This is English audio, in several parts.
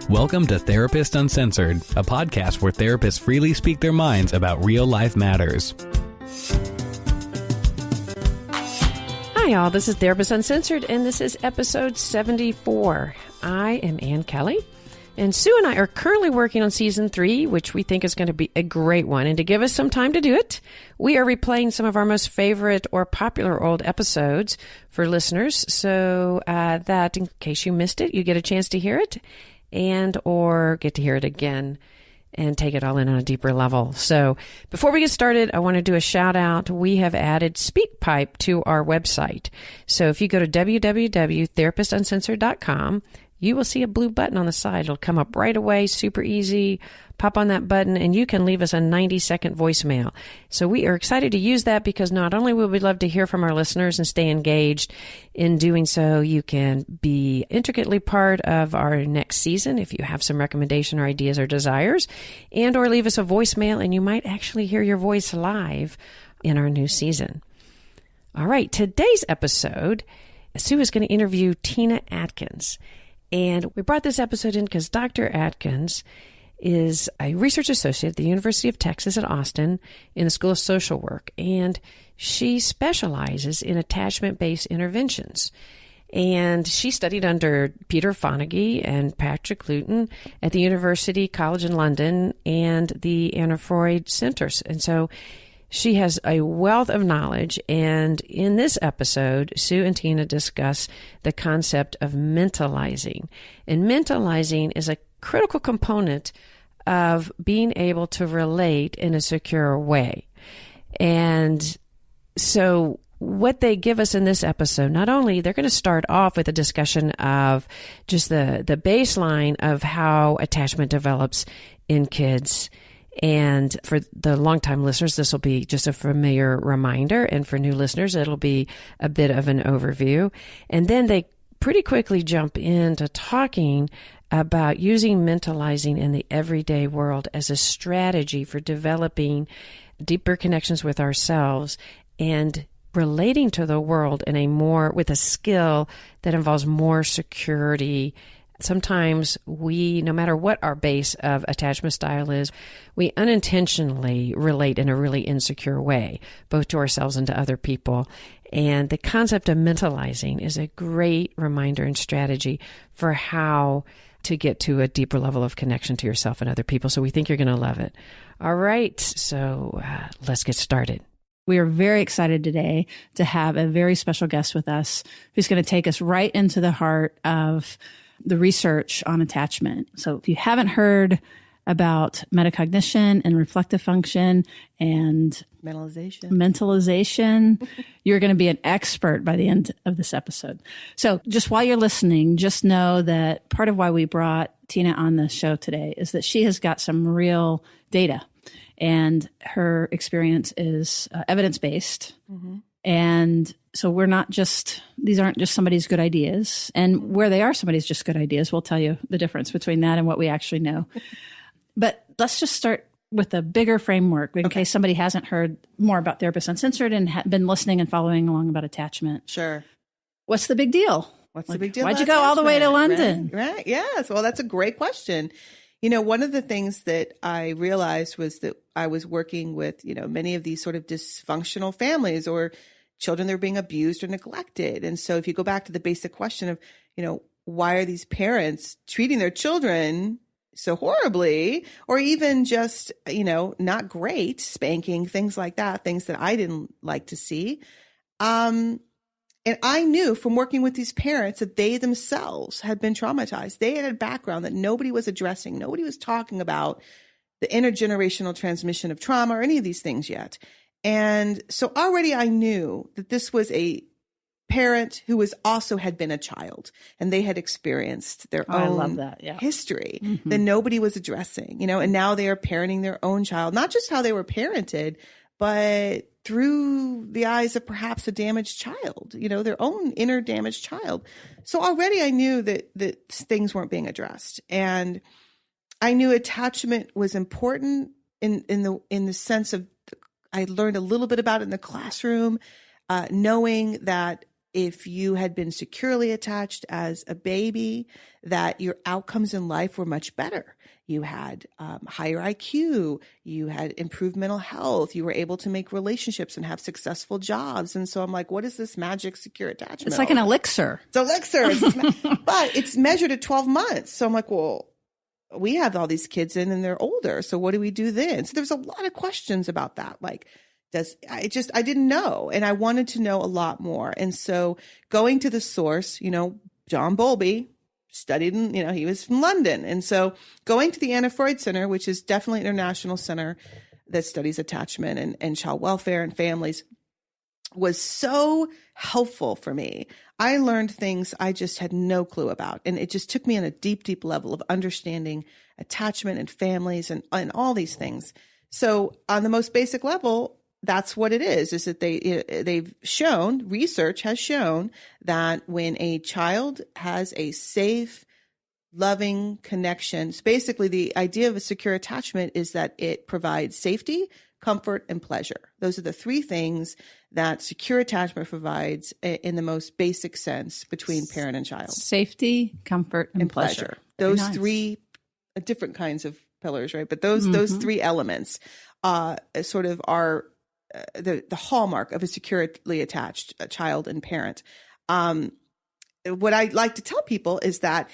Welcome to Therapist Uncensored, a podcast where therapists freely speak their minds about real-life matters. Hi, y'all. This is Therapist Uncensored, and this is episode 74. I am Ann Kelly, and Sue and I are currently working on season 3, which we think is going to be a great one. And to give us some time to do it, we are replaying some of our most favorite or popular old episodes for listeners, so that in case you missed it, you get a chance to hear it and or get to hear it again and take it all in on a deeper level. So before we get started, I want to do a shout out. We have added SpeakPipe to our website. So if you go to www.therapistuncensored.com, you will see a blue button on the side. It'll come up right away, super easy. Pop on that button and you can leave us a 90-second voicemail. So we are excited to use that because not only would we love to hear from our listeners and stay engaged, in doing so, you can be intricately part of our next season if you have some recommendation or ideas or desires, and or leave us a voicemail and you might actually hear your voice live in our new season. All right, today's episode, Sue is going to interview Tina Adkins. And we brought this episode in because Dr. Adkins is a research associate at the University of Texas at Austin in the School of Social Work, and she specializes in attachment-based interventions. And she studied under Peter Fonagy and Patrick Luton at the University College in London and the Anna Freud Centers. And so she has a wealth of knowledge, and in this episode, Sue and Tina discuss the concept of mentalizing. And mentalizing is a critical component of being able to relate in a secure way. And so what they give us in this episode, not only they're going to start off with a discussion of just the baseline of how attachment develops in kids. And for the longtime listeners, this will be just a familiar reminder. And for new listeners, it'll be a bit of an overview. And then they pretty quickly jump into talking about using mentalizing in the everyday world as a strategy for developing deeper connections with ourselves and relating to the world in a more, with a skill that involves more security. Sometimes we, no matter what our base of attachment style is, we unintentionally relate in a really insecure way, both to ourselves and to other people. And the concept of mentalizing is a great reminder and strategy for how to get to a deeper level of connection to yourself and other people. So we think you're going to love it. All right. So let's get started. We are very excited today to have a very special guest with us who's going to take us right into the heart of the research on attachment. So if you haven't heard about metacognition and reflective function and mentalization, you're going to be an expert by the end of this episode. So just while you're listening, just know that part of why we brought Tina on the show today is that she has got some real data, and her experience is evidence-based. Mm-hmm. And so we're not just, these aren't just somebody's good ideas. And where they are somebody's just good ideas, we'll tell you the difference between that and what we actually know. But let's just start with a bigger framework in case somebody hasn't heard more about Therapist Uncensored and been listening and following along about attachment. Sure. What's the big deal? What's the big deal? Why'd you go all the way to London? Right. Yes. Well, that's a great question. You know, one of the things that I realized was that I was working with, many of these sort of dysfunctional families or children that are being abused or neglected. And so if you go back to the basic question of, why are these parents treating their children so horribly, or even just, not great, spanking, things like that, things that I didn't like to see. And I knew from working with these parents that they themselves had been traumatized. They had a background that nobody was addressing. Nobody was talking about the intergenerational transmission of trauma or any of these things yet. And so already I knew that this was a parent who had been a child, and they had experienced their own history that nobody was addressing, and now they are parenting their own child, not just how they were parented, but through the eyes of perhaps a damaged child, their own inner damaged child. So already I knew that things weren't being addressed, and I knew attachment was important in the sense of I learned a little bit about it in the classroom, knowing that if you had been securely attached as a baby, that your outcomes in life were much better. You had higher IQ, you had improved mental health, you were able to make relationships and have successful jobs. And so I'm like, what is this magic secure attachment? It's like an elixir. It's elixir. But it's measured at 12 months. So I'm like, well, we have all these kids in and they're older. So what do we do then? So there's a lot of questions about that. Like, I didn't know. And I wanted to know a lot more. And so going to the source, John Bowlby studied he was from London. And so going to the Anna Freud Center, which is definitely an international center that studies attachment and child welfare and families, was so helpful for me. I learned things I just had no clue about. And it just took me on a deep, deep level of understanding attachment and families and all these things. So on the most basic level, that's what it is that they've shown, research has shown that when a child has a safe, loving connection, so basically the idea of a secure attachment is that it provides safety, comfort, and pleasure. Those are the three things that secure attachment provides in the most basic sense between parent and child. Safety, comfort, and pleasure. Those three different kinds of pillars, right? But those three elements sort of are the hallmark of a securely attached child and parent. What I like to tell people is that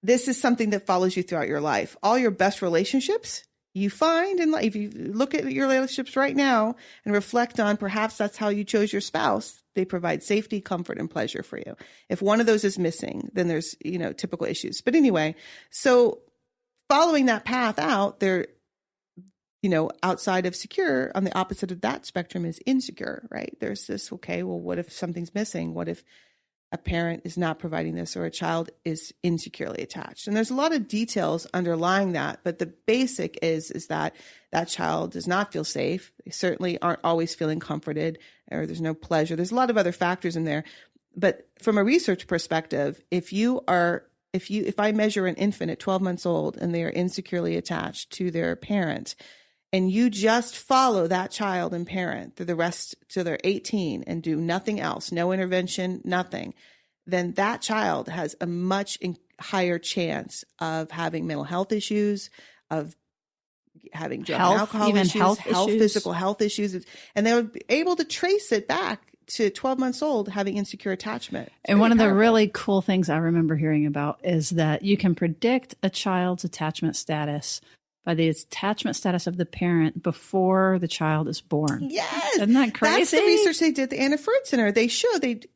this is something that follows you throughout your life. All your best relationships you find in life, if you look at your relationships right now and reflect on perhaps that's how you chose your spouse, they provide safety, comfort, and pleasure for you. If one of those is missing, then there's, typical issues. But anyway, so following that path out, there outside of secure, on the opposite of that spectrum is insecure, right? There's this, okay, well, what if something's missing? What if a parent is not providing this or a child is insecurely attached? And there's a lot of details underlying that, but the basic is that child does not feel safe. They certainly aren't always feeling comforted, or there's no pleasure. There's a lot of other factors in there. But from a research perspective, if I measure an infant at 12 months old and they are insecurely attached to their parent, and you just follow that child and parent through the rest till they're 18 and do nothing else, no intervention, nothing, then that child has a much higher chance of having mental health issues, of having drug and alcohol issues, physical health issues. And they're able to trace it back to 12 months old having insecure attachment. And one of the really cool things I remember hearing about is that you can predict a child's attachment status by the attachment status of the parent before the child is born. Yes. Isn't that crazy? That's the research they did at the Anna Freud Center. They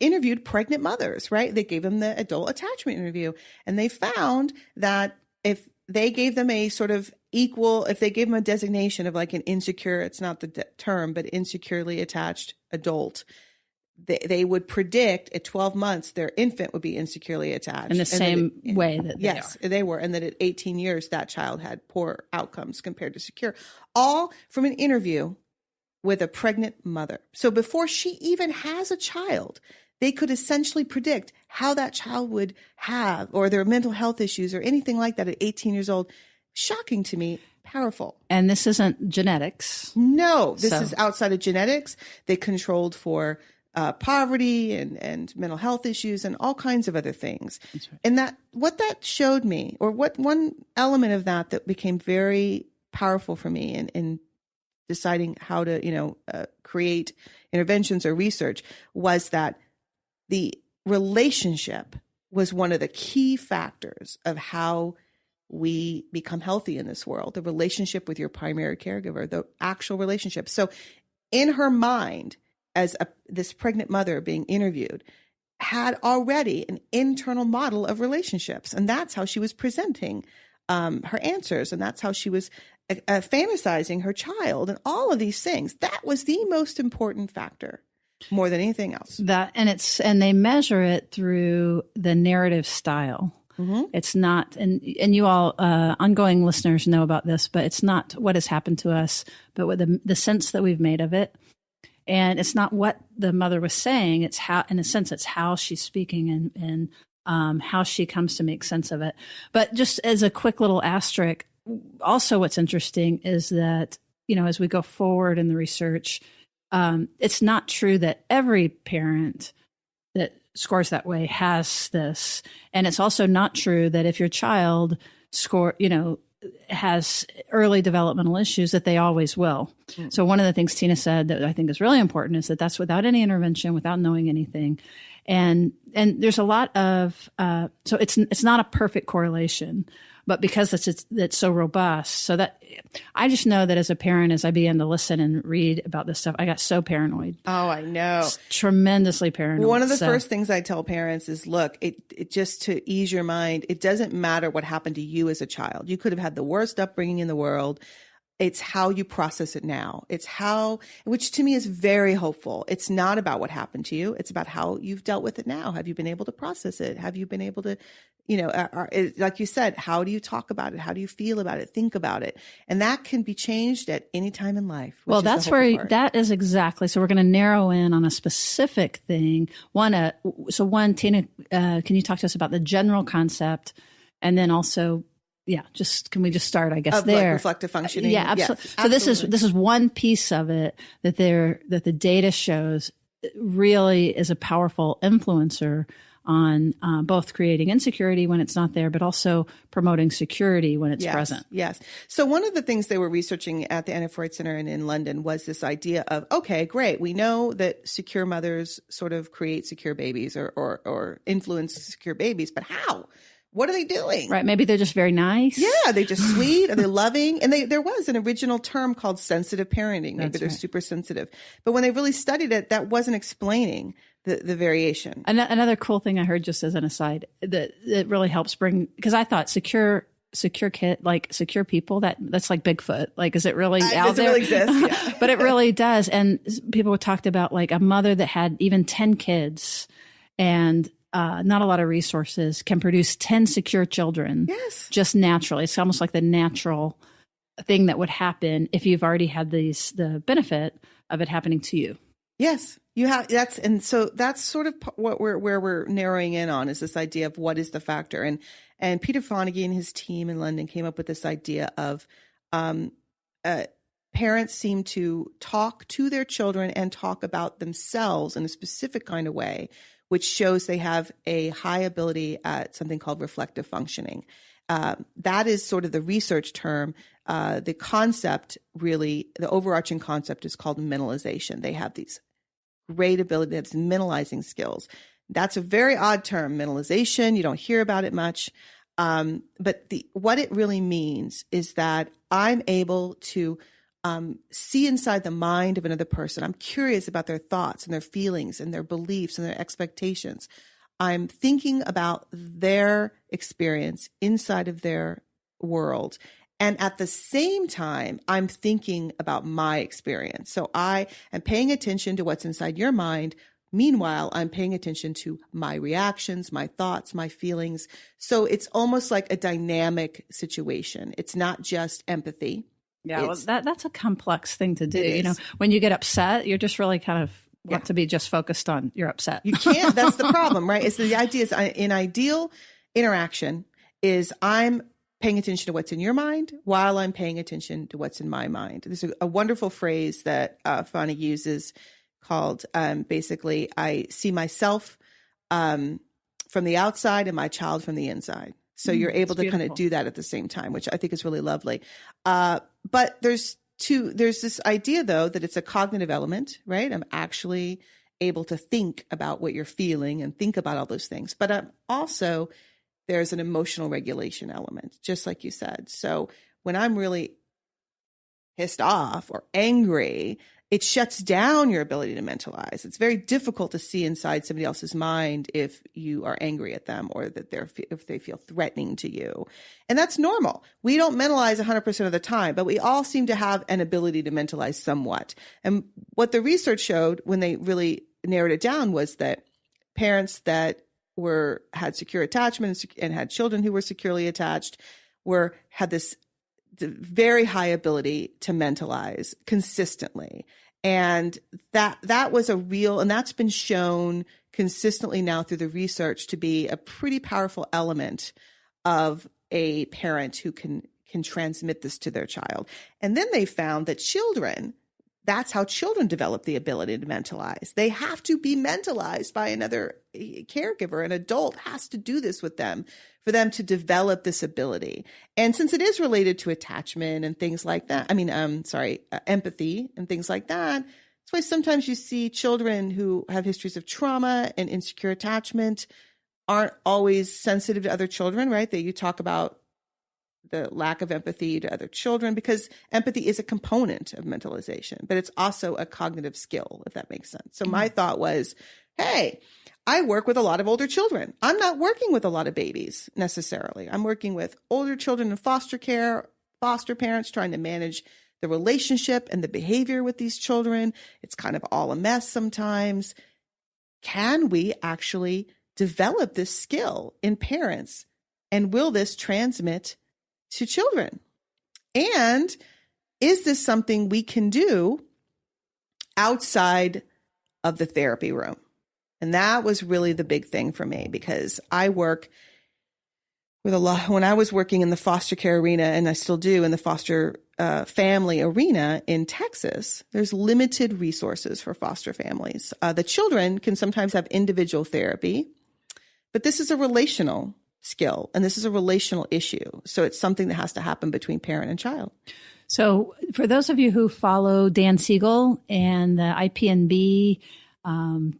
interviewed pregnant mothers, right? They gave them the adult attachment interview. And they found that if they gave them a sort of if they gave them a designation of like an insecure, it's not the term, but insecurely attached adult, they would predict at 12 months their infant would be insecurely attached. In the same way that they yes, they were. And that at 18 years, that child had poor outcomes compared to secure. All from an interview with a pregnant mother. So before she even has a child, they could essentially predict how that child would have, or their mental health issues or anything like that at 18 years old. Shocking to me. Powerful. And this isn't genetics. No, this is outside of genetics. They controlled for poverty and mental health issues and all kinds of other things. That's right. And what that showed me, or what one element of that became very powerful for me in deciding how to, create interventions or research, was that the relationship was one of the key factors of how we become healthy in this world. The relationship with your primary caregiver, the actual relationship. So in her mind, as this pregnant mother being interviewed, had already an internal model of relationships. And that's how she was presenting her answers. And that's how she was fantasizing her child and all of these things. That was the most important factor, more than anything else. And they measure it through the narrative style. Mm-hmm. It's not, and you all ongoing listeners know about this, but it's not what has happened to us, but what the sense that we've made of it. And it's not what the mother was saying. It's how, in a sense, it's how she's speaking and how she comes to make sense of it. But just as a quick little asterisk, also what's interesting is that, as we go forward in the research, it's not true that every parent that scores that way has this. And it's also not true that if your child has early developmental issues, that they always will. So one of the things Tina said that I think is really important is that that's without any intervention, without knowing anything. And there's a lot of, so it's not a perfect correlation, but because it's so robust. So that I just know that as a parent, as I began to listen and read about this stuff, I got so paranoid. Oh, I know. Tremendously paranoid. One of the first things I tell parents is, look, it just to ease your mind, it doesn't matter what happened to you as a child. You could have had the worst upbringing in the world. It's how you process it now. It's which to me is very hopeful. It's not about what happened to you. It's about how you've dealt with it now. Have you been able to process it? Have you been able to, like you said, how do you talk about it? How do you feel about it? Think about it. And that can be changed at any time in life. Well, that's where that is exactly. So we're going to narrow in on a specific thing. One, Tina, can you talk to us about the general concept, and then also, can we just start, I guess, there? Like reflective functioning. Yeah, absolutely. Yes, so this is one piece of it that the data shows really is a powerful influencer on both creating insecurity when it's not there, but also promoting security when it's present. Yes. So one of the things they were researching at the Anna Freud Center in London was this idea of, okay, great, we know that secure mothers sort of create secure babies or influence secure babies, but how? What are they doing? Right. Maybe they're just very nice. Yeah. They're just sweet. Are they loving? And there was an original term called sensitive parenting. Maybe they're super sensitive. But when they really studied it, that wasn't explaining the variation. Another cool thing I heard, just as an aside, that really helps because I thought secure people, that's like Bigfoot. Like, is it really out there? Does it really exist? Yeah. But it really does. And people talked about like a mother that had even 10 kids and not a lot of resources can produce 10 secure children. Yes. Just naturally. It's almost like the natural thing that would happen if you've already had the benefit of it happening to you. Yes. You have so that's sort of where we're narrowing in on, is this idea of what is the factor. And Peter Fonagy and his team in London came up with this idea of parents seem to talk to their children and talk about themselves in a specific kind of way, which shows they have a high ability at something called reflective functioning. That is sort of the research term. The concept, really, the overarching concept is called mentalization. They have these great ability, they have these mentalizing skills. That's a very odd term, mentalization. You don't hear about it much. But what it really means is that I'm able to see inside the mind of another person. I'm curious about their thoughts and their feelings and their beliefs and their expectations. I'm thinking about their experience inside of their world. And at the same time, I'm thinking about my experience. So I am paying attention to what's inside your mind. Meanwhile, I'm paying attention to my reactions, my thoughts, my feelings. So it's almost like a dynamic situation. It's not just empathy. Yeah, well, that's a complex thing to do. When you get upset, you're just really kind of want to be just focused on you're upset. You can't. That's the problem, right? It's the idea is in ideal interaction is I'm paying attention to what's in your mind while I'm paying attention to what's in my mind. There's a wonderful phrase that Fani uses called basically, I see myself from the outside and my child from the inside. So you're able to kind of do that at the same time, which I think is really lovely. But there's this idea, though, that it's a cognitive element, right? I'm actually able to think about what you're feeling and think about all those things. But also, there's an emotional regulation element, just like you said. So when I'm really pissed off or angry, it shuts down your ability to mentalize. It's very difficult to see inside somebody else's mind if you are angry at them or that if they feel threatening to you. And that's normal. We don't mentalize 100% of the time, but we all seem to have an ability to mentalize somewhat. And what the research showed when they really narrowed it down was that parents that had secure attachment and had children who were securely attached had this very high ability to mentalize consistently. And that was and that's been shown consistently now through the research to be a pretty powerful element of a parent who can transmit this to their child. And then they found that children that's how children develop the ability to mentalize. They have to be mentalized by another caregiver. An adult has to do this with them for them to develop this ability. And since it is related to attachment and things like that, empathy and things like that, that's why sometimes you see children who have histories of trauma and insecure attachment aren't always sensitive to other children, right? That you talk about the lack of empathy to other children, because empathy is a component of mentalization, but it's also a cognitive skill, if that makes sense. So my thought was, hey, I work with a lot of older children. I'm not working with a lot of babies necessarily. I'm working with older children in foster care, foster parents trying to manage the relationship and the behavior with these children. It's kind of all a mess sometimes. Can we actually develop this skill in parents? And will this transmit to children? And is this something we can do outside of the therapy room? And that was really the big thing for me, because I work with a lot. When I was working in the foster care arena, and I still do in the foster family arena in Texas, there's limited resources for foster families. The children can sometimes have individual therapy, but this is a relational skill, and this is a relational issue. So it's something that has to happen between parent and child. So for those of you who follow Dan Siegel and the IPNB,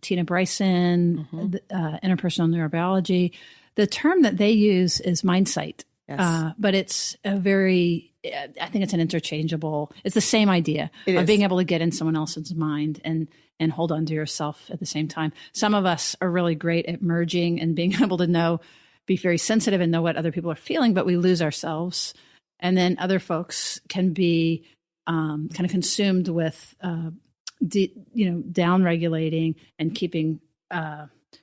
Tina Bryson, interpersonal neurobiology, the term that they use is mindsight. Yes. But it's a very, I think it's an interchangeable, it's the same idea of being able to get in someone else's mind and hold on to yourself at the same time. Some of us are really great at merging and being able to be very sensitive and know what other people are feeling, but we lose ourselves. And then other folks can be kind of consumed with, down regulating and keeping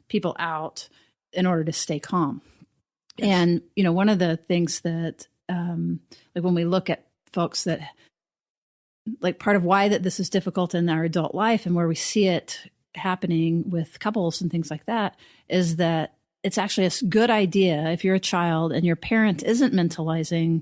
people out in order to stay calm. Yes. And, one of the things that, like when we look at folks that, like part of why that this is difficult in our adult life and where we see it happening with couples and things like that, is that it's actually a good idea if you're a child and your parent isn't mentalizing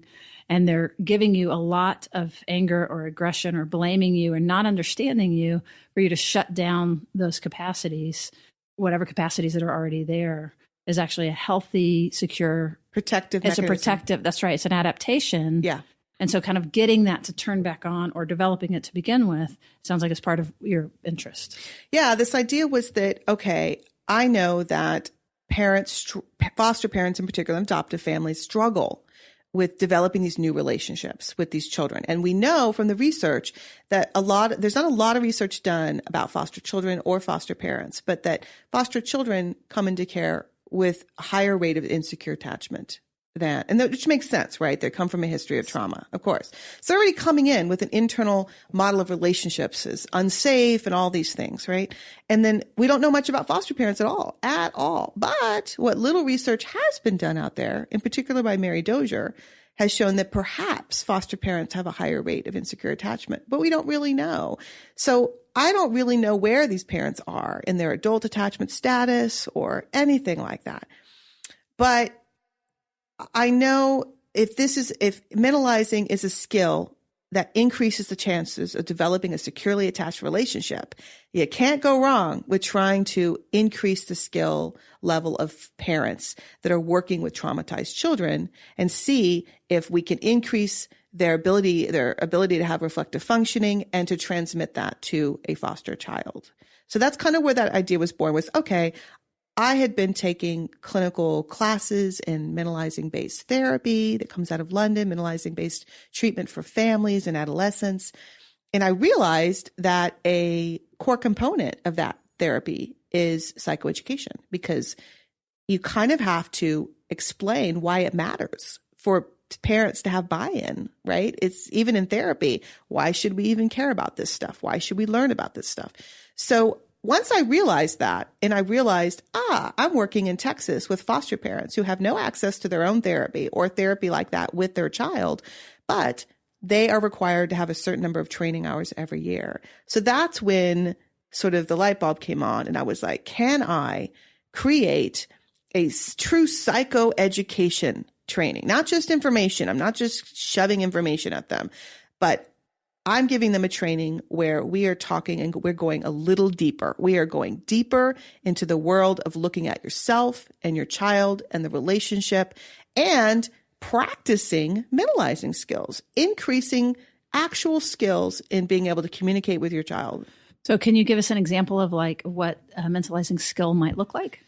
and they're giving you a lot of anger or aggression or blaming you or not understanding you, for you to shut down those capacities, whatever capacities that are already there, is actually a healthy, secure, protective mechanism. It's a protective, that's right. It's an adaptation. Yeah. And so kind of getting that to turn back on or developing it to begin with sounds like it's part of your interest. Yeah. This idea was that, okay, I know that parents, foster parents in particular, adoptive families, struggle with developing these new relationships with these children. And we know from the research that there's not a lot of research done about foster children or foster parents, but that foster children come into care with a higher rate of insecure attachment which makes sense, right? They come from a history of trauma, of course. So they're already coming in with an internal model of relationships as unsafe and all these things, right? And then we don't know much about foster parents at all. But what little research has been done out there, in particular by Mary Dozier, has shown that perhaps foster parents have a higher rate of insecure attachment, but we don't really know. So I don't really know where these parents are in their adult attachment status or anything like that. But I know if mentalizing is a skill that increases the chances of developing a securely attached relationship, you can't go wrong with trying to increase the skill level of parents that are working with traumatized children and see if we can increase their ability to have reflective functioning and to transmit that to a foster child. So that's kind of where that idea was born, was, okay, I had been taking clinical classes in mentalizing-based therapy that comes out of London, mentalizing-based treatment for families and adolescents. And I realized that a core component of that therapy is psychoeducation, because you kind of have to explain why it matters for parents to have buy-in, right? It's even in therapy. Why should we even care about this stuff? Why should we learn about this stuff? So once I realized that, and I realized, I'm working in Texas with foster parents who have no access to their own therapy or therapy like that with their child, but they are required to have a certain number of training hours every year. So that's when sort of the light bulb came on, and I was like, can I create a true psychoeducation training? Not just information. I'm not just shoving information at them, but I'm giving them a training where we are talking and we're going a little deeper. We are going deeper into the world of looking at yourself and your child and the relationship and practicing mentalizing skills, increasing actual skills in being able to communicate with your child. So can you give us an example of like what a mentalizing skill might look like?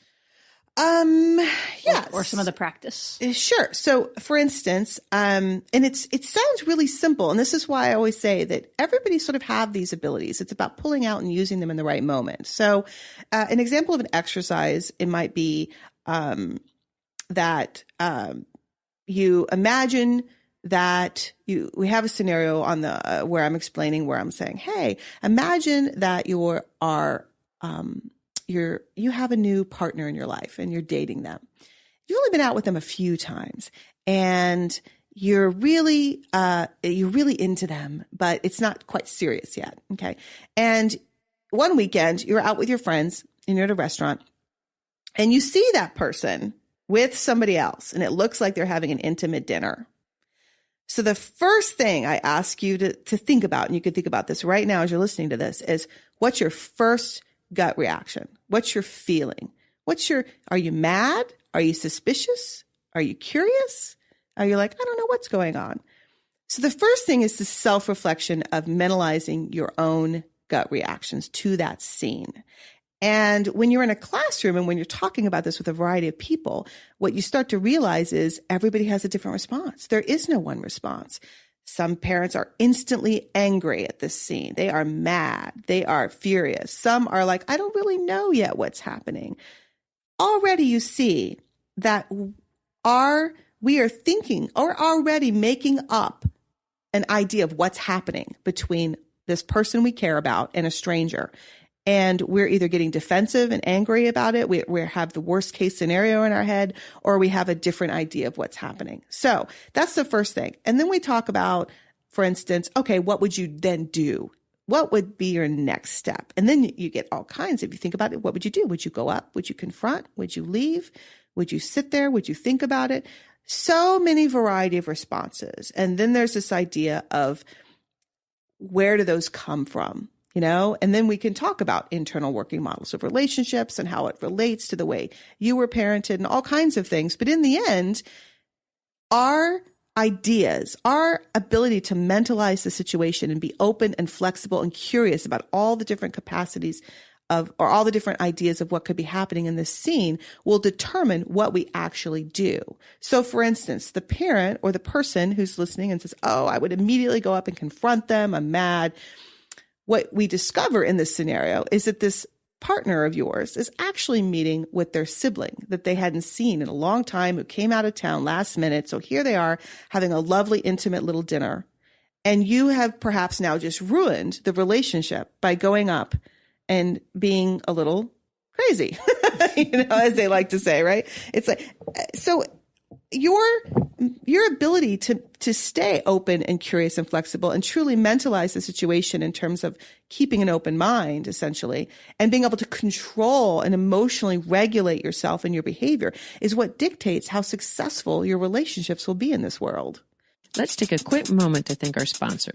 Yes. Or some of the practice. Sure. So for instance, and it sounds really simple. And this is why I always say that everybody sort of have these abilities. It's about pulling out and using them in the right moment. So an example of an exercise, it might be that you imagine that we have a scenario on the where I'm explaining where I'm saying, hey, imagine that you have a new partner in your life and you're dating them. You've only been out with them a few times and you're really into them, but it's not quite serious yet. Okay. And one weekend you're out with your friends and you're at a restaurant and you see that person with somebody else and it looks like they're having an intimate dinner. So the first thing I ask you to think about, and you can think about this right now as you're listening to this, is what's your first gut reaction? What's your feeling? Are you mad? Are you suspicious? Are you curious? Are you like, I don't know what's going on? So the first thing is the self-reflection of mentalizing your own gut reactions to that scene. And when you're in a classroom and when you're talking about this with a variety of people, what you start to realize is everybody has a different response. There is no one response. Some parents are instantly angry at this scene. They are mad. They are furious. Some are like, I don't really know yet what's happening. Already you see that we are thinking or already making up an idea of what's happening between this person we care about and a stranger. And we're either getting defensive and angry about it. We have the worst case scenario in our head, or we have a different idea of what's happening. So that's the first thing. And then we talk about, for instance, okay, what would you then do? What would be your next step? And then you get all kinds. If you think about it, what would you do? Would you go up? Would you confront? Would you leave? Would you sit there? Would you think about it? So many variety of responses. And then there's this idea of where do those come from? And then we can talk about internal working models of relationships and how it relates to the way you were parented and all kinds of things. But in the end, our ideas, our ability to mentalize the situation and be open and flexible and curious about all the different capacities or all the different ideas of what could be happening in this scene will determine what we actually do. So for instance, the parent or the person who's listening and says, oh, I would immediately go up and confront them. I'm mad. What we discover in this scenario is that this partner of yours is actually meeting with their sibling that they hadn't seen in a long time, who came out of town last minute. So here they are having a lovely, intimate little dinner. And you have perhaps now just ruined the relationship by going up and being a little crazy, as they like to say, right? It's like, so your ability to stay open and curious and flexible and truly mentalize the situation in terms of keeping an open mind, essentially, and being able to control and emotionally regulate yourself and your behavior is what dictates how successful your relationships will be in this world. Let's take a quick moment to thank our sponsor.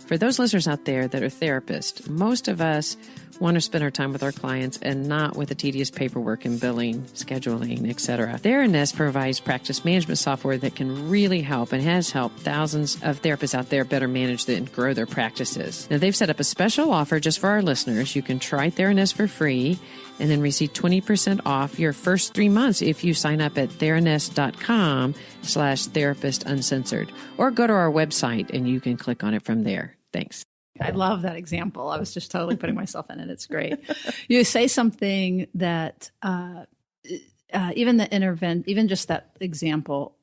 For those listeners out there that are therapists, most of us want to spend our time with our clients and not with the tedious paperwork and billing, scheduling, etc. Theranos provides practice management software that can really help and has helped thousands of therapists out there better manage and grow their practices. Now, they've set up a special offer just for our listeners. You can try Theranos for free and then receive 20% off your first 3 months if you sign up at theranos.com/therapist-uncensored, or go to our website and you can click on it from there. Thanks. I love that example. I was just totally putting myself in it. It's great. You say something that even just that example,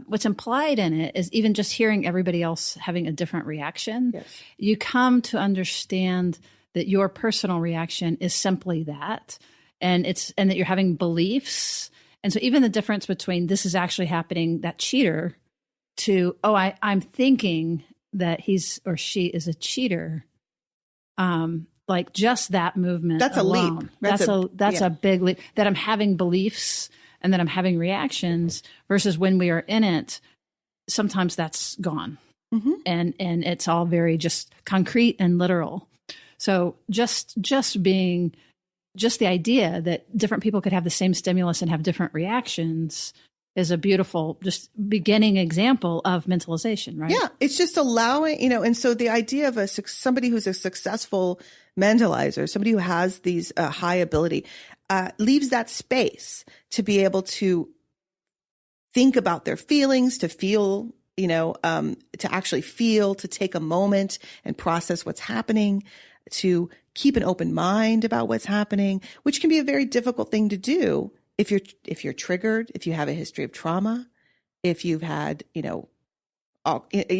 what's implied in it is even just hearing everybody else having a different reaction. Yes. You come to understand that your personal reaction is simply that, and that you're having beliefs. And so even the difference between this is actually happening, that cheater, to, I'm thinking that he's or she is a cheater. Like just that movement. That's alone, a leap. That's a big leap. That I'm having beliefs and that I'm having reactions versus when we are in it, sometimes that's gone. and it's all very just concrete and literal. So just the idea that different people could have the same stimulus and have different reactions is a beautiful, just beginning example of mentalization, right? Yeah, it's just allowing, and so the idea of somebody who's a successful mentalizer, somebody who has these high ability, leaves that space to be able to think about their feelings, to feel, to actually feel, to take a moment and process what's happening, to keep an open mind about what's happening, which can be a very difficult thing to do if you're triggered, if you have a history of trauma, if you've had, you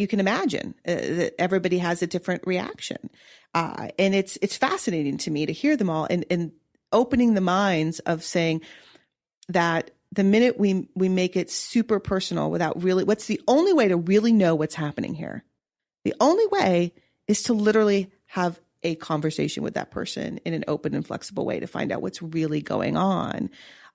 can imagine that everybody has a different reaction. And it's fascinating to me to hear them all and opening the minds of saying that the minute we make it super personal without really, what's the only way to really know what's happening here? The only way is to literally have a conversation with that person in an open and flexible way to find out what's really going on.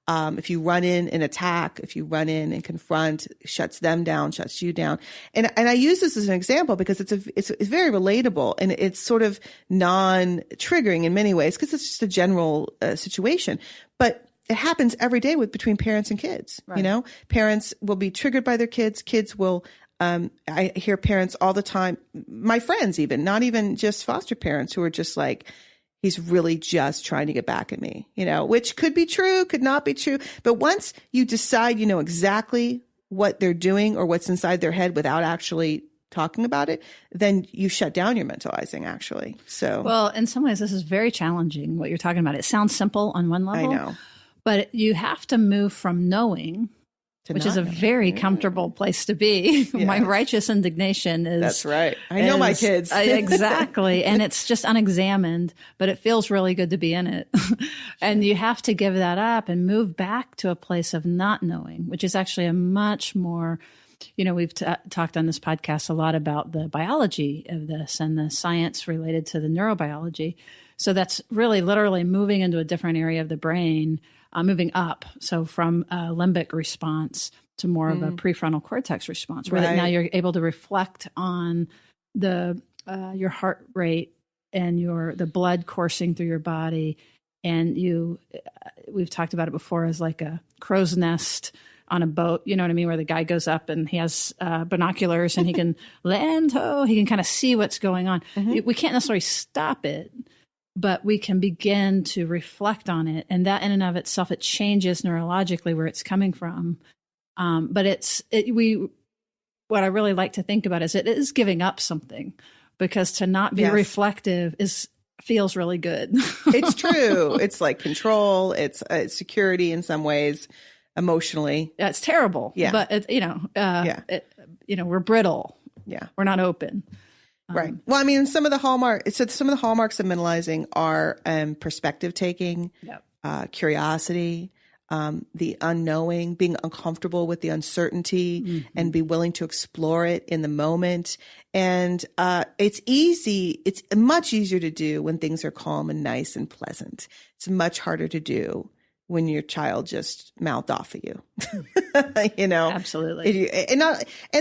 If you run in and attack, if you run in and confront, shuts them down, shuts you down. And I use this as an example because it's very relatable and it's sort of non-triggering in many ways because it's just a general situation. But it happens every day between parents and kids. Right. Parents will be triggered by their kids. Kids will. I hear parents all the time, my friends even, not even just foster parents, who are just like, he's really just trying to get back at me, which could be true, could not be true. But once you decide, exactly what they're doing or what's inside their head without actually talking about it, then you shut down your mentalizing, actually. So, well, in some ways, this is very challenging, what you're talking about. It sounds simple on one level. I know. But you have to move from knowing, which is a very comfortable place to be. Yes. My righteous indignation is... That's right. I know my kids. Exactly. And it's just unexamined, but it feels really good to be in it. And you have to give that up and move back to a place of not knowing, which is actually a much more... we've talked on this podcast a lot about the biology of this and the science related to the neurobiology. So that's really literally moving into a different area of the brain, moving up. So from a limbic response to more of a prefrontal cortex response, where now you're able to reflect on your heart rate and the blood coursing through your body. And we've talked about it before as like a crow's nest on a boat, you know what I mean? Where the guy goes up and he has binoculars and he can he can kind of see what's going on. We can't necessarily stop it, but we can begin to reflect on it. And that in and of itself, it changes neurologically where it's coming from. But what I really like to think about is it is giving up something, because to not be reflective feels really good. It's true. It's like control. It's security in some ways, emotionally. Yeah, it's terrible. Yeah. But we're brittle. Yeah. We're not open. Right. Well, I mean, some of the hallmarks of mentalizing are perspective taking, curiosity, the unknowing, being uncomfortable with the uncertainty, and be willing to explore it in the moment. And it's much easier to do when things are calm and nice and pleasant. It's much harder to do when your child just mouthed off at you, Absolutely. And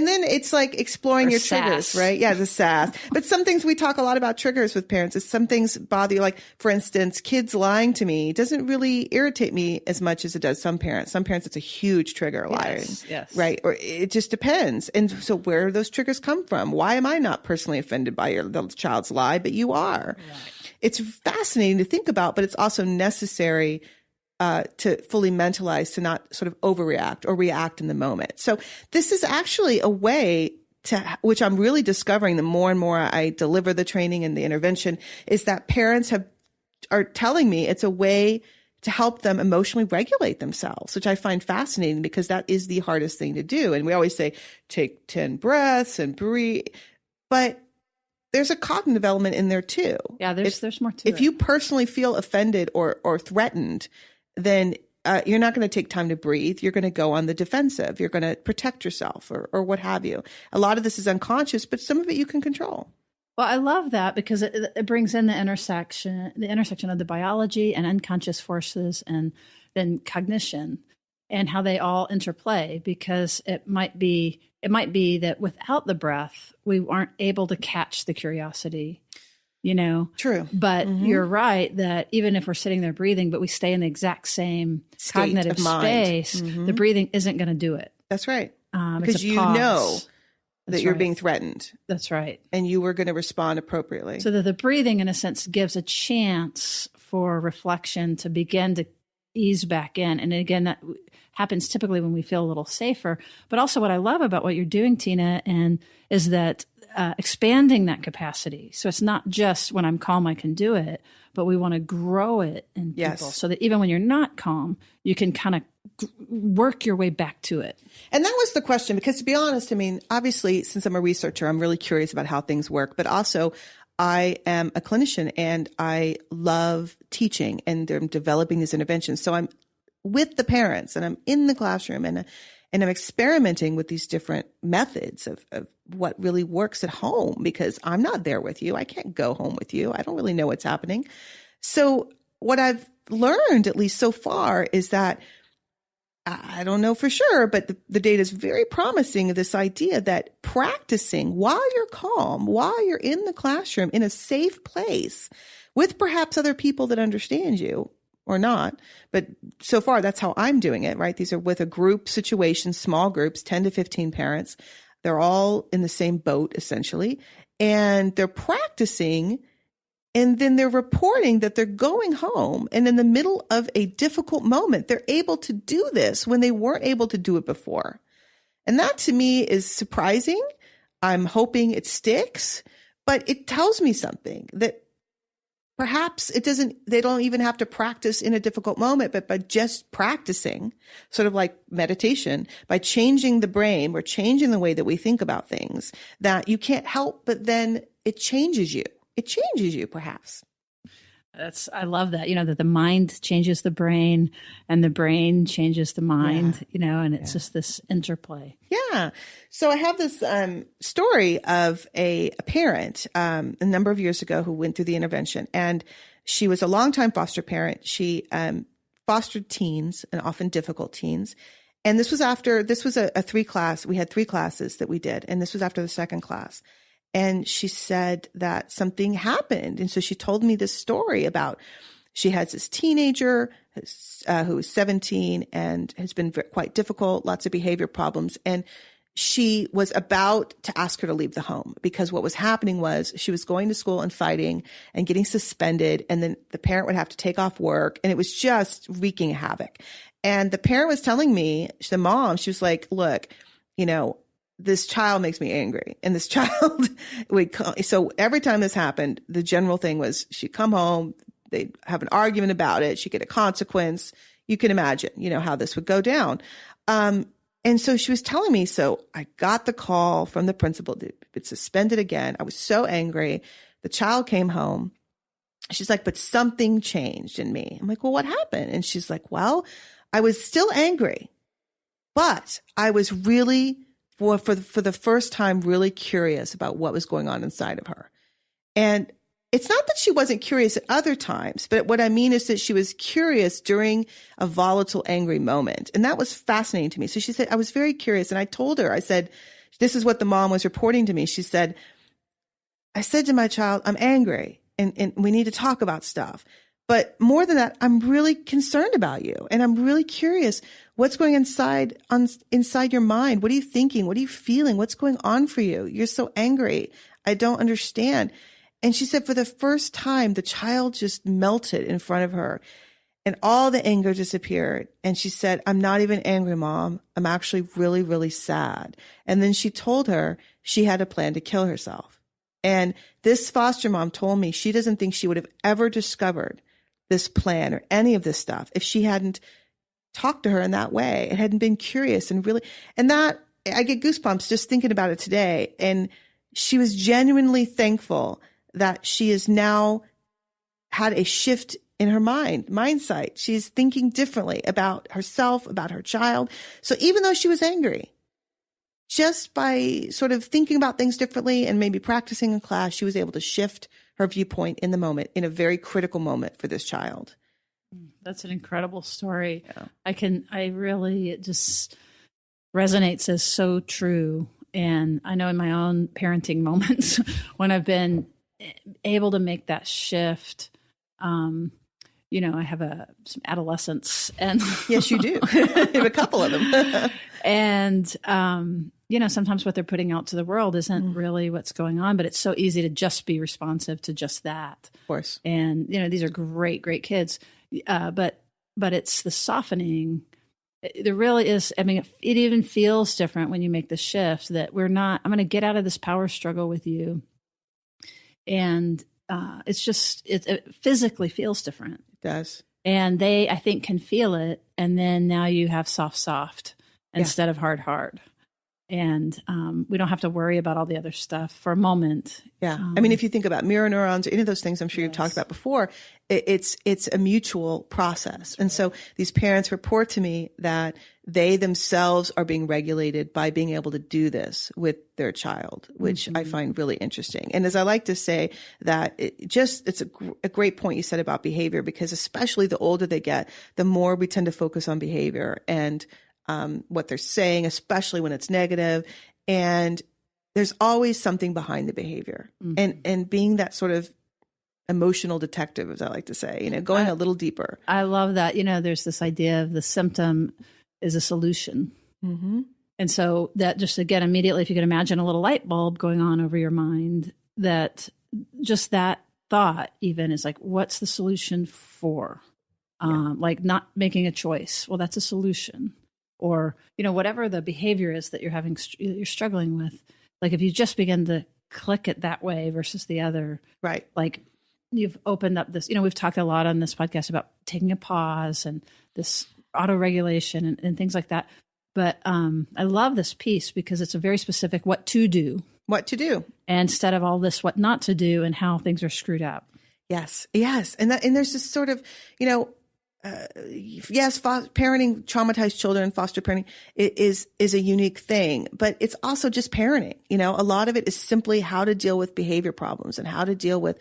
then it's like exploring your sass. triggers, right? Yeah, the sass. But some things, we talk a lot about triggers with parents, is some things bother you. Like, for instance, kids lying to me doesn't really irritate me as much as it does some parents. Some parents, it's a huge trigger, lying. Yes. Right. Or it just depends. And so where do those triggers come from? Why am I not personally offended by the child's lie, but you are? Right. It's fascinating to think about, but it's also necessary to fully mentalize, to not sort of overreact or react in the moment. So this is actually a way which I'm really discovering the more and more I deliver the training and the intervention, is that parents are telling me it's a way to help them emotionally regulate themselves, which I find fascinating, because that is the hardest thing to do. And we always say, take 10 breaths and breathe. But there's a cognitive element in there too. Yeah, there's more to it. If you personally feel offended or threatened, then you're not going to take time to breathe. You're going to go on the defensive. You're going to protect yourself or what have you. A lot of this is unconscious, but some of it you can control. Well, I love that, because it brings in the intersection of the biology and unconscious forces and then cognition. and how they all interplay, because it might be that without the breath, we aren't able to catch the curiosity, True. But you're right that even if we're sitting there breathing, but we stay in the exact same cognitive space, the breathing isn't going to do it. That's right. Because you know that you're right. being threatened. That's right. And you were going to respond appropriately. So that the breathing, in a sense, gives a chance for reflection to begin to ease back in. And again, that happens typically when we feel a little safer. But also what I love about what you're doing, Tina, is that expanding that capacity. So it's not just when I'm calm, I can do it, but we want to grow it in people so that even when you're not calm, you can kind of work your way back to it. And that was the question, because to be honest, I mean, obviously, since I'm a researcher, I'm really curious about how things work, but also I am a clinician and I love teaching and I'm developing these interventions. So I'm with the parents and I'm in the classroom and I'm experimenting with these different methods of what really works at home, because I'm not there with you. I can't go home with you. I don't really know what's happening. So what I've learned, at least so far, is that I don't know for sure, but the data is very promising of this idea that practicing while you're calm, while you're in the classroom in a safe place with perhaps other people that understand you or not. But so far, that's how I'm doing it, right? These are with a group situation, small groups, 10 to 15 parents. They're all in the same boat, essentially, and they're practicing. And then they're reporting that they're going home, and in the middle of a difficult moment, they're able to do this when they weren't able to do it before. And that to me is surprising. I'm hoping it sticks, but it tells me something that perhaps they don't even have to practice in a difficult moment, but by just practicing, sort of like meditation, by changing the brain or changing the way that we think about things, that you can't help, but then it changes you. It changes you, perhaps. I love that, that the mind changes the brain and the brain changes the mind, and it's just this interplay. Yeah. So I have this story of a parent a number of years ago who went through the intervention, and she was a longtime foster parent. She fostered teens, and often difficult teens. And this was a 3-class. We had 3 classes that we did, and this was after the second class. And she said that something happened. And so she told me this story about she has this teenager who is 17 and has been quite difficult, lots of behavior problems. And she was about to ask her to leave the home, because what was happening was she was going to school and fighting and getting suspended. And then the parent would have to take off work. And it was just wreaking havoc. And the parent was telling me, the mom, she was like, look, this child makes me angry. And this child so every time this happened, the general thing was she'd come home, they'd have an argument about it, she'd get a consequence. You can imagine, how this would go down. And so she was telling me, so I got the call from the principal that it's suspended again. I was so angry. The child came home. She's like, but something changed in me. I'm like, well, what happened? And she's like, well, I was still angry, but I was really for the first time, really curious about what was going on inside of her. And it's not that she wasn't curious at other times, but what I mean is that she was curious during a volatile, angry moment. And that was fascinating to me. So she said, I was very curious. And I told her, I said, this is what the mom was reporting to me. She said, I said to my child, I'm angry and we need to talk about stuff. But more than that, I'm really concerned about you. And I'm really curious what's going inside your mind. What are you thinking? What are you feeling? What's going on for you? You're so angry. I don't understand. And she said for the first time, the child just melted in front of her and all the anger disappeared. And she said, I'm not even angry, Mom. I'm actually really, really sad. And then she told her she had a plan to kill herself. And this foster mom told me she doesn't think she would have ever discovered this plan or any of this stuff if she hadn't talked to her in that way and hadn't been curious and really, and that I get goosebumps just thinking about it today. And she was genuinely thankful that she has now had a shift in her mindset. She's thinking differently about herself, about her child. So even though she was angry, just by sort of thinking about things differently and maybe practicing in class, she was able to shift her viewpoint in the moment, in a very critical moment for this child. That's an incredible story. Yeah. It just resonates as so true. And I know in my own parenting moments when I've been able to make that shift, I have some adolescents, and yes, you do. You have a couple of them. And, sometimes what they're putting out to the world isn't really what's going on, but it's so easy to just be responsive to just that. Of course. And, these are great, great kids. But it's the softening. There really is. I mean, it even feels different when you make the shift that I'm going to get out of this power struggle with you. And it physically feels different. It does. And they, I think, can feel it. And then now you have soft instead of hard. And we don't have to worry about all the other stuff for a moment. Yeah. I mean, if you think about mirror neurons or any of those things I'm sure you've talked about before, it's a mutual process. And so these parents report to me that they themselves are being regulated by being able to do this with their child, which I find really interesting. And as I like to say that it's a great point you said about behavior, because especially the older they get, the more we tend to focus on behavior and what they're saying, especially when it's negative. And there's always something behind the behavior, and being that sort of emotional detective, as I like to say, going a little deeper. I love that. There's this idea of the symptom is a solution. Mm-hmm. And so that just, again, immediately, if you can imagine a little light bulb going on over your mind, that just that thought even is like, what's the solution for? Like not making a choice. Well, that's a solution. Or, whatever the behavior is that you're struggling with. Like if you just begin to click it that way versus the other, right? Like you've opened up this, we've talked a lot on this podcast about taking a pause and this auto-regulation and things like that. But I love this piece because it's a very specific what to do. What to do. Instead of all this what not to do and how things are screwed up. Yes. And there's this sort of, parenting traumatized children, foster parenting is a unique thing, but it's also just parenting. A lot of it is simply how to deal with behavior problems and how to deal with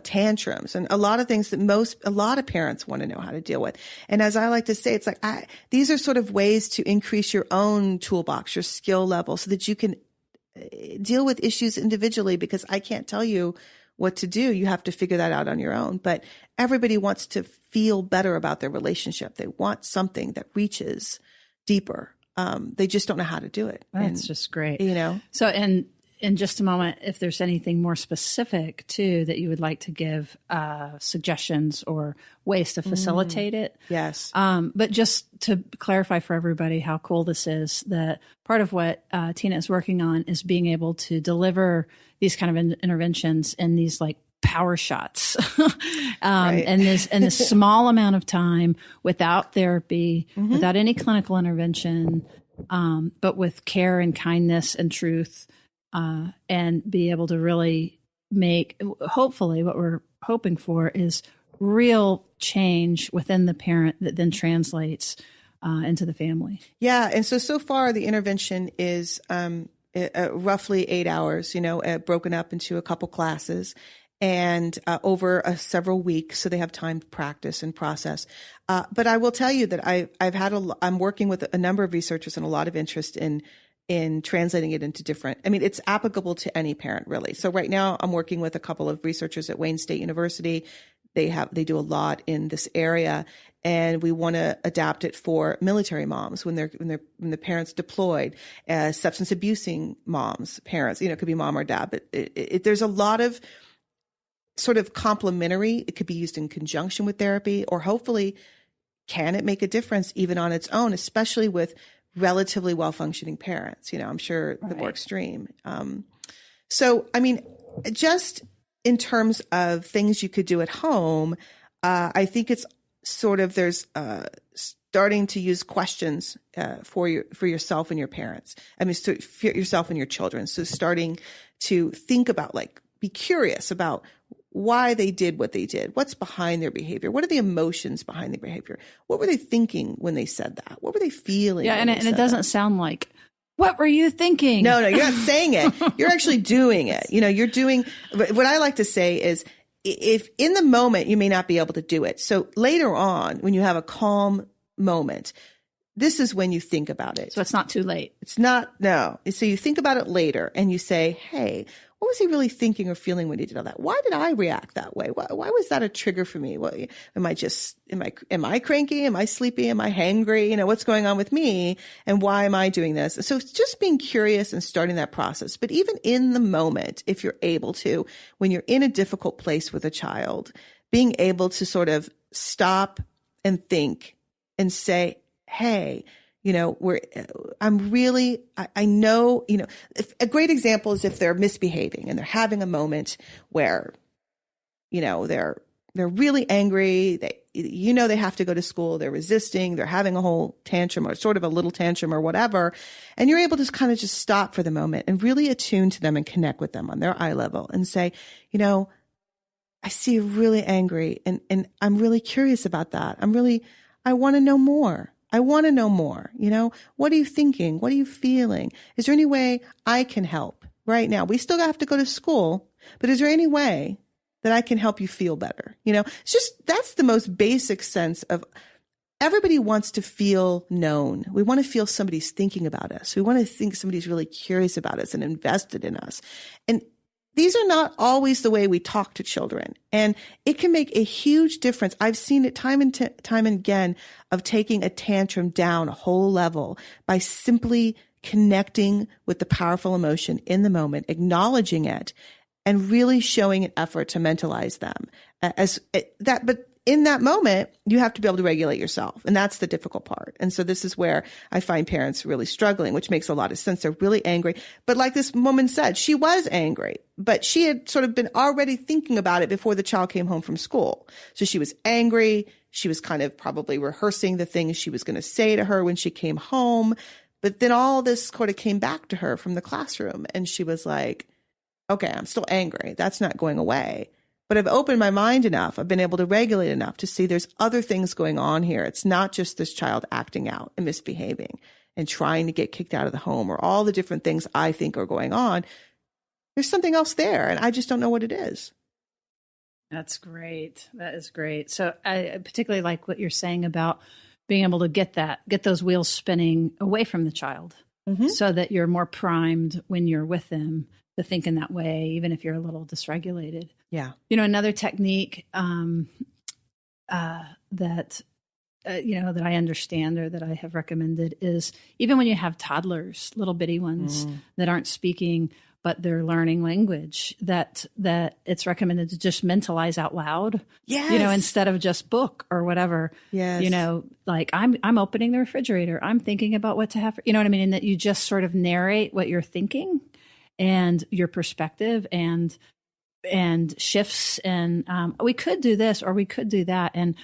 tantrums and a lot of things that a lot of parents want to know how to deal with. And as I like to say, it's like these are sort of ways to increase your own toolbox, your skill level, so that you can deal with issues individually, because I can't tell you what to do. You have to figure that out on your own. But everybody wants to feel better about their relationship. They want something that reaches deeper. They just don't know how to do it. That's just great. So in just a moment, if there's anything more specific too that you would like to give suggestions or ways to facilitate it. Yes. But just to clarify for everybody how cool this is, that part of what Tina is working on is being able to deliver these kind of interventions in these like power shots right. and this small amount of time without therapy, without any clinical intervention, but with care and kindness and truth. And be able to really make, hopefully what we're hoping for is real change within the parent that then translates into the family. Yeah. And so far the intervention is roughly 8 hours, broken up into a couple classes and over several weeks. So they have time to practice and process. But I will tell you that I'm working with a number of researchers and a lot of interest in translating it into different, it's applicable to any parent really. So right now I'm working with a couple of researchers at Wayne State University. They do a lot in this area, and we want to adapt it for military moms when the parents deployed, substance abusing moms, parents, it could be mom or dad, but there's a lot of sort of complementary. It could be used in conjunction with therapy, or hopefully can it make a difference even on its own, especially with relatively well-functioning parents, I'm sure the more extreme. Just in terms of things you could do at home, I think it's sort of, there's starting to use questions for yourself and your parents. For yourself and your children. So starting to think about, be curious about why they did what they did. What's behind their behavior? What are the emotions behind their behavior? What were they thinking when they said that? What were they feeling? Yeah, and it doesn't sound like, what were you thinking? No, you're not saying it. You're actually doing it. You're doing, what I like to say is if in the moment you may not be able to do it. So later on, when you have a calm moment, this is when you think about it. So it's not too late. It's not, no. So you think about it later and you say, hey, what was he really thinking or feeling when he did all that? Why did I react that way? Why was that a trigger for me? What, am I cranky? Am I sleepy? Am I hangry? What's going on with me? And why am I doing this? So it's just being curious and starting that process. But even in the moment, if you're able to, when you're in a difficult place with a child, being able to sort of stop and think and say, hey, I know, a great example is if they're misbehaving and they're having a moment where, they're really angry. They have to go to school. They're resisting. They're having a whole tantrum or sort of a little tantrum or whatever. And you're able to kind of just stop for the moment and really attune to them and connect with them on their eye level and say, I see you're really angry and I'm really curious about that. I want to know more. I want to know more. What are you thinking? What are you feeling? Is there any way I can help right now? We still have to go to school, but is there any way that I can help you feel better? It's just, that's the most basic sense of everybody wants to feel known. We want to feel somebody's thinking about us. We want to think somebody's really curious about us and invested in us. And these are not always the way we talk to children. And it can make a huge difference. I've seen it time and again of taking a tantrum down a whole level by simply connecting with the powerful emotion in the moment, acknowledging it, and really showing an effort to mentalize them but in that moment, you have to be able to regulate yourself. And that's the difficult part. And so this is where I find parents really struggling, which makes a lot of sense. They're really angry. But like this woman said, she was angry, but she had sort of been already thinking about it before the child came home from school. So she was angry. She was kind of probably rehearsing the things she was going to say to her when she came home. But then all this sort of came back to her from the classroom. And she was like, okay, I'm still angry. That's not going away. But I've opened my mind enough. I've been able to regulate enough to see there's other things going on here. It's not just this child acting out and misbehaving and trying to get kicked out of the home or all the different things I think are going on. There's something else there, and I just don't know what it is. That's great. That is great. So I particularly like what you're saying about being able to get those wheels spinning away from the child so that you're more primed when you're with them to think in that way, even if you're a little dysregulated. Yeah. Another technique that I understand or that I have recommended is even when you have toddlers, little bitty ones that aren't speaking, but they're learning language, that it's recommended to just mentalize out loud. Yes. Instead of just book or whatever. Yes. Like I'm opening the refrigerator. I'm thinking about what to have. You know what I mean? And that you just sort of narrate what you're thinking and your perspective and shifts. And we could do this or we could do that. And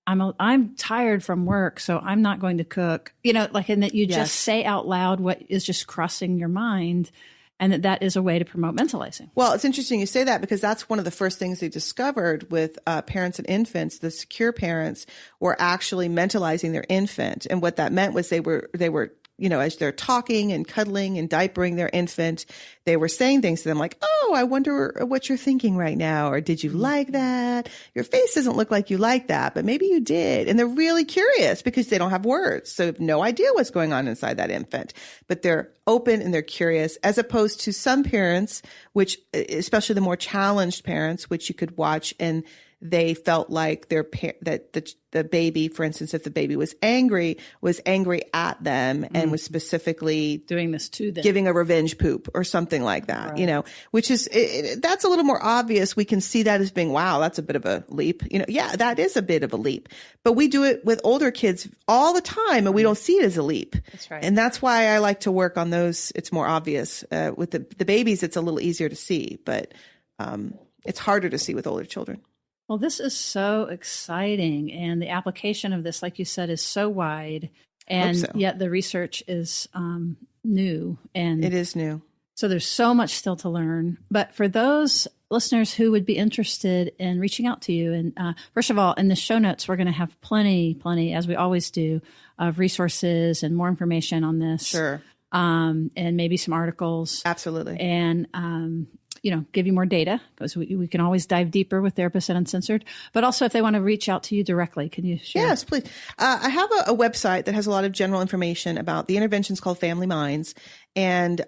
I'm tired from work, so I'm not going to cook. And that you just say out loud what is just crossing your mind. And that is a way to promote mentalizing. Well, it's interesting you say that because that's one of the first things they discovered with parents and infants. The secure parents were actually mentalizing their infant. And what that meant was they were as they're talking and cuddling and diapering their infant, they were saying things to them like, oh, I wonder what you're thinking right now. Or did you like that? Your face doesn't look like you like that, but maybe you did. And they're really curious because they don't have words. So they have no idea what's going on inside that infant, but they're open and they're curious, as opposed to some parents, which especially the more challenged parents, which you could watch and they felt like that the baby, for instance, if the baby was angry at them and was specifically doing this to them, giving a revenge poop or something like that, right. Which is, that's a little more obvious. We can see that as being, wow, that's a bit of a leap. Yeah, that is a bit of a leap, but we do it with older kids all the time and we don't see it as a leap. That's right. And that's why I like to work on those. It's more obvious. With the babies, it's a little easier to see, but it's harder to see with older children. Well, this is so exciting. And the application of this, like you said, is so wide. And yet the research is new. And it is new. So there's so much still to learn. But for those listeners who would be interested in reaching out to you, and first of all, in the show notes, we're going to have plenty, as we always do, of resources and more information on this. Sure. And maybe some articles. Absolutely. And give you more data, because we can always dive deeper with Therapists at Uncensored. But also, if they want to reach out to you directly, can you share? Yes, please. I have a website that has a lot of general information about the interventions called Family Minds. And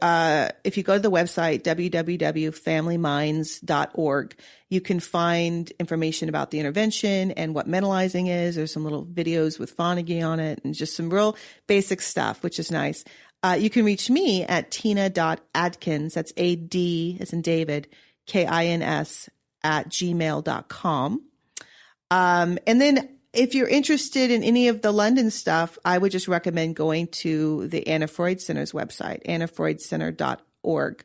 if you go to the website, www.familyminds.org, you can find information about the intervention and what mentalizing is. There's some little videos with Fonagy on it and just some real basic stuff, which is nice. You can reach me at tina.adkins, that's A-D as in David, K-I-N-S @gmail.com. And then if you're interested in any of the London stuff, I would just recommend going to the Anna Freud Center's website, annafreudcenter.org,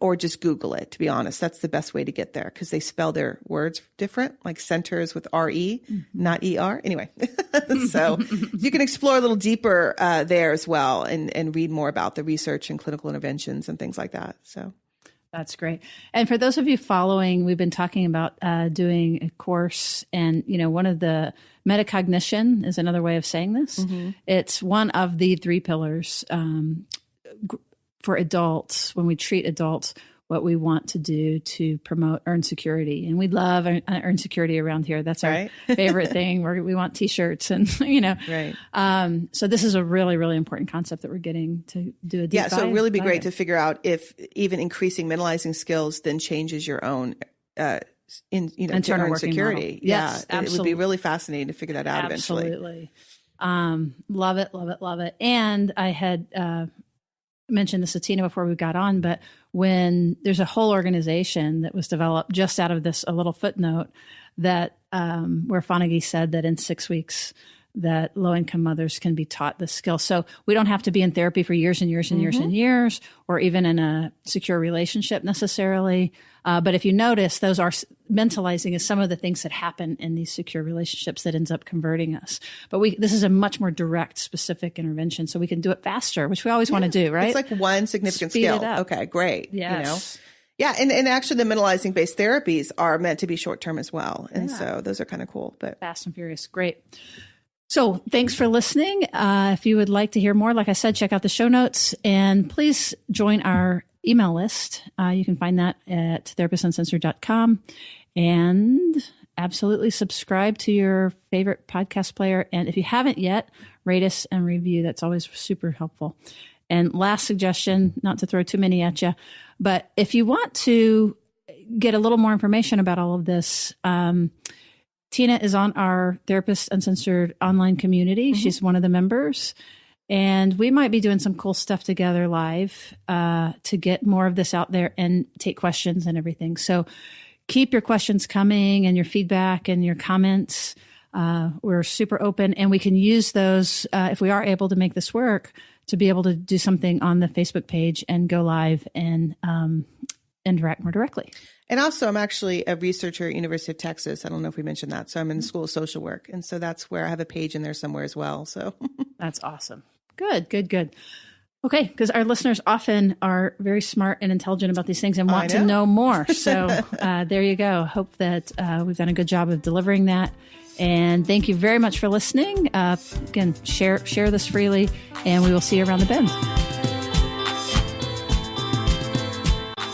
or just Google it, to be honest. That's the best way to get there because they spell their words different, like centers with R-E, not E-R. Anyway, so you can explore a little deeper there as well and read more about the research and clinical interventions and things like that. So that's great. And for those of you following, we've been talking about doing a course, and one of the metacognition is another way of saying this. It's one of the 3 pillars for adults. When we treat adults, what we want to do to promote earned security, and we love earned security around here. That's our favorite thing. We want T-shirts, and Right. So this is a really, really important concept that we're getting to do a deep dive. So it'd really be great to figure out if even increasing mentalizing skills then changes your own internal earned security. Model. Yes, It would be really fascinating to figure that out eventually. Absolutely. Love it, love it, love it. And I had mentioned this to Tina before we got on, but when there's a whole organization that was developed just out of this, a little footnote that where Fonagy said that in 6 weeks that low-income mothers can be taught this skill. So we don't have to be in therapy for years and years and years and years, or even in a secure relationship necessarily. But if you notice, those are mentalizing is some of the things that happen in these secure relationships that ends up converting us. But this is a much more direct, specific intervention, so we can do it faster, which we always want to do, right? It's like one significant Speed skill. it up. Okay, great. Yes. Yeah, and actually the mentalizing based therapies are meant to be short term as well. And so those are kind of cool. But fast and furious. Great. So thanks for listening. If you would like to hear more, like I said, check out the show notes, and please join our email list. You can find that at therapistuncensored.com, and absolutely subscribe to your favorite podcast player. And if you haven't yet, rate us and review. That's always super helpful. And last suggestion, not to throw too many at you, but if you want to get a little more information about all of this, Tina is on our Therapist Uncensored online community. She's one of the members. And we might be doing some cool stuff together live to get more of this out there and take questions and everything. So keep your questions coming and your feedback and your comments. We're super open, and we can use those if we are able to make this work to be able to do something on the Facebook page and go live and interact more directly. And also, I'm actually a researcher at University of Texas. I don't know if we mentioned that. So I'm in the School of Social Work. And so that's where I have a page in there somewhere as well. So that's awesome. Good. Okay, because our listeners often are very smart and intelligent about these things and want to know more. So there you go. Hope that we've done a good job of delivering that. And thank you very much for listening. Again, share this freely, and we will see you around the bend.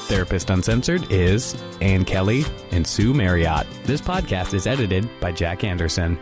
Therapist Uncensored is Ann Kelly and Sue Marriott. This podcast is edited by Jack Anderson.